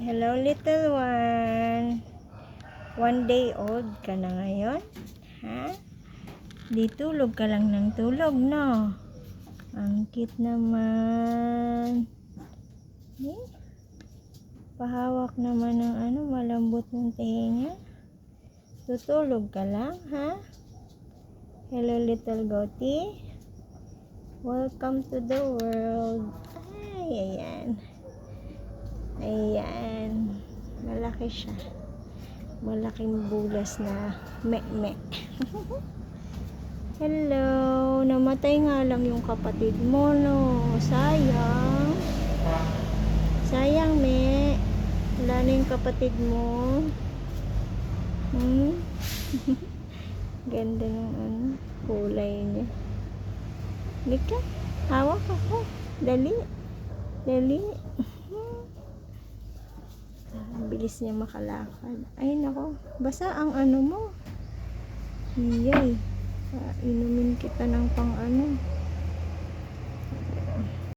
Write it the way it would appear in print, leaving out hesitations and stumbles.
Hello, little one. 1 day old ka na ngayon? Ha? Di tulog ka lang ng tulog, no? Ang cute naman. Eh? Pahawak naman ng malambot ng tenga. Tutulog ka lang, ha? Hello, little goatee. Welcome to the world. Ay, ayan. Ayan. Malaki siya. Malaking bulas na mek-mek. Hello. Namatay nga lang yung kapatid mo, no? Sayang. Sayang, me. Wala na yung kapatid mo. Ganda ng kulay niya. Lika. Hawak ako. Dali. Dali. Ang bilis niya makalakad. Ay, nako. Basa ang mo. Yay. Inumin kita ng pang